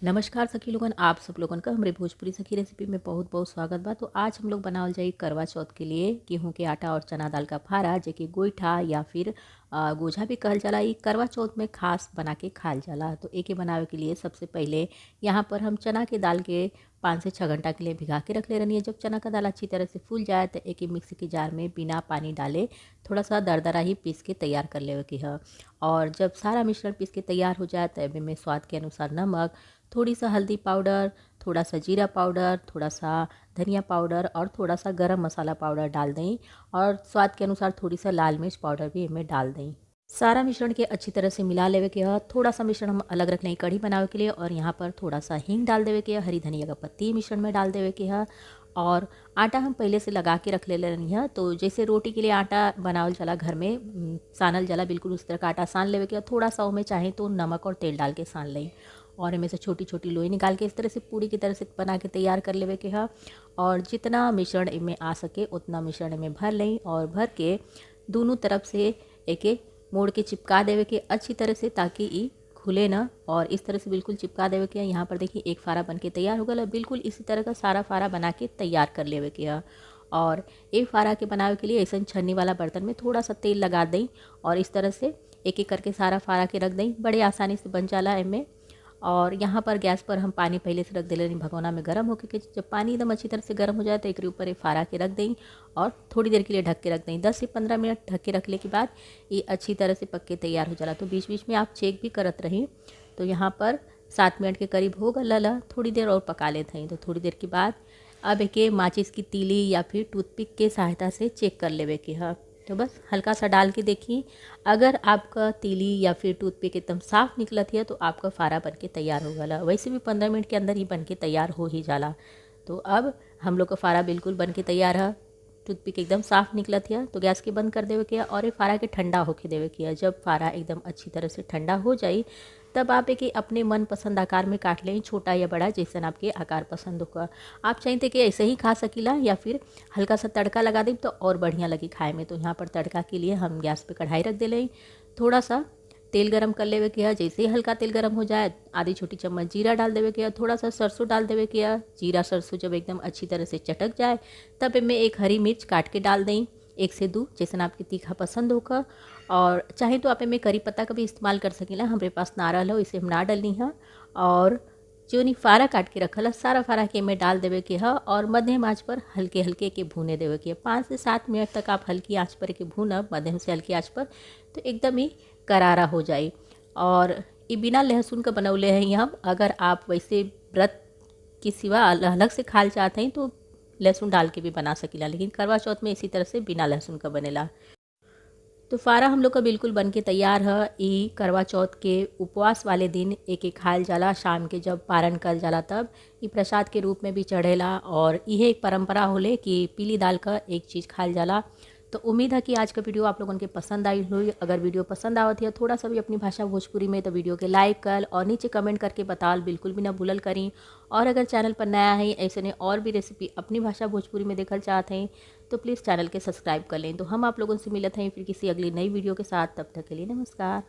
नमस्कार सखी लोगन, आप सब लोगन का हमरे भोजपुरी सखी रेसिपी में बहुत बहुत स्वागत बा। तो आज हम लोग बनावल जाई करवा चौथ के लिए गेहूं के आटा और चना दाल का फारा, जेके गोईठा या फिर गोझा भी कहल जाला। ई करवा चौथ में खास बना के खाल जाला। तो एके बनावे के लिए सबसे पहले यहाँ पर हम चना के दाल के 5 से 6 घंटा के लिए भिगा के रख ले रहनी है। जब चना का दाल अच्छी तरह से फूल जाए तो एक मिक्सी के जार में बिना पानी डाले थोड़ा सा दरदरा ही पीस के तैयार कर लेवे के है। और जब सारा मिश्रण पीस के तैयार हो जाए तो में स्वाद के अनुसार नमक, थोड़ी सा हल्दी पाउडर, थोड़ा सा जीरा पाउडर, थोड़ा सा धनिया पाउडर और थोड़ा सा गरम मसाला पाउडर डाल दें। और स्वाद के अनुसार थोड़ी सा लाल मिर्च पाउडर भी इनमें डाल दें। सारा मिश्रण के अच्छी तरह से मिला लेवे के है। थोड़ा सा मिश्रण हम अलग रख लें कढ़ी बनावे के लिए। और यहाँ पर थोड़ा सा हींग डाल देवे के है, हरी धनिया का पत्ती मिश्रण में डाल देवे के है। और आटा हम पहले से लगा के रख ले रही है। तो जैसे रोटी के लिए आटा बनावल चला घर में सानल जला, बिल्कुल उस तरह का आटा सान लेवे के है। थोड़ा सा उसमें चाहे तो नमक और तेल डाल के सान लें। और इनमें से छोटी छोटी लोई निकाल के इस तरह से पूरी की तरह से बना के तैयार कर लेवे के है। और जितना मिश्रण इनमें आ सके उतना मिश्रण इनमें भर लें। और भर के दोनों तरफ से एक मोड़ के चिपका देवे के अच्छी तरह से, ताकि ई खुले ना। और इस तरह से बिल्कुल चिपका देवे के। यहाँ पर देखिए एक फारा बन के तैयार हो गया। बिल्कुल इसी तरह का सारा फारा बना के तैयार कर लेवे के है। और एक फारा के बनावे के लिए ऐसा छन्नी वाला बर्तन में थोड़ा सा तेल लगा दें। और इस तरह से एक एक करके सारा फारा के रख दें। बड़े आसानी से बन जाला इनमें। और यहाँ पर गैस पर हम पानी पहले से रख दे रही भगोना में गर्म होकर के। जब पानी एकदम अच्छी तरह से गर्म हो जाए तो एक ऊपर फारा के रख दें। और थोड़ी देर के लिए ढक के रख दें। 10 से 15 मिनट ढक के रखने के बाद ये अच्छी तरह से पक के तैयार हो जाला। तो बीच बीच में आप चेक भी करत रहें। तो यहाँ पर 7 मिनट के करीब हो गला। थोड़ी देर और पका लेते हैं। तो थोड़ी देर के बाद अब एक माचिस की तीली या फिर टूथपिक के सहायता से चेक कर लेवे के है। तो बस हल्का सा डाल के देखिए। अगर आपका तीली या फिर टूथपिक एकदम साफ़ निकलत है तो आपका फारा बन के तैयार हो गला। वैसे भी 15 मिनट के अंदर ही बन के तैयार हो ही जाला। तो अब हम लोग का फारा बिल्कुल बन के तैयार है। टूथपिक एकदम साफ़ निकलत है। तो गैस के बंद कर देवे के है। और ये फारा के ठंडा होके देवे के है। जब फारा एकदम अच्छी तरह से ठंडा हो जाए तब आप एक अपने मन पसंद आकार में काट लें, छोटा या बड़ा जैसन आपके आकार पसंद होगा। आप चाहते कि ऐसे ही खा सकीला या फिर हल्का सा तड़का लगा दें तो और बढ़िया लगी खाए में। तो यहाँ पर तड़का के लिए हम गैस पे कढ़ाई रख दे लें। थोड़ा सा तेल गरम कर लेवे के है। जैसे ही हल्का तेल गरम हो जाए आधी छोटी चम्मच जीरा डाल देवे के है। थोड़ा सा सरसों डाल देवे के है। जीरा सरसों जब एकदम अच्छी तरह से चटक जाए तब इनमें एक हरी मिर्च काट के डाल दें, 1 से 2 जैसन आपकी तीखा पसंद होगा। और चाहे तो आप इनमें करी पत्ता का भी इस्तेमाल कर सकेला। हमारे पास नारल है, इसे हम ना डलनी है। और जो नहीं फारा काट के रखल है सारा फारा के में डाल देवे के है। और मध्यम आंच पर हल्के हल्के के भूने देवे के है। 5 से 7 मिनट तक आप हल्की आंच पर के भूनब, मध्यम से हल्की आंच पर, तो एकदम ही करारा हो जाए। और ये बिना लहसुन का बनौले हैं हम। अगर आप वैसे व्रत के सिवा अलग से खाल चाहते हैं तो लहसुन डाल के भी बना सकीला। लेकिन करवा चौथ में इसी तरह से बिना लहसुन का बनेला। तो फारा हम लोग का बिल्कुल बन के तैयार है। ई करवा चौथ के उपवास वाले दिन एक एक खायल जाला। शाम के जब पारण कल जाला तब ई प्रसाद के रूप में भी चढ़ेला। और यह एक परंपरा होले कि पीली दाल का एक चीज़ खायल जाला। तो उम्मीद है कि आज का वीडियो आप लोगों के पसंद आई हुई। अगर वीडियो पसंद आवत है थोड़ा सा भी अपनी भाषा भोजपुरी में तो वीडियो के लाइक कर और नीचे कमेंट करके बताल बिल्कुल भी ना भूलल करी। और अगर चैनल पर नया है ऐसे ने और भी रेसिपी अपनी भाषा भोजपुरी में देखल चाहते हैं तो प्लीज़ चैनल के सब्सक्राइब कर लें। तो हम आप लोगों से मिलते हैं फिर किसी अगली नई वीडियो के साथ। तब तक के लिए नमस्कार।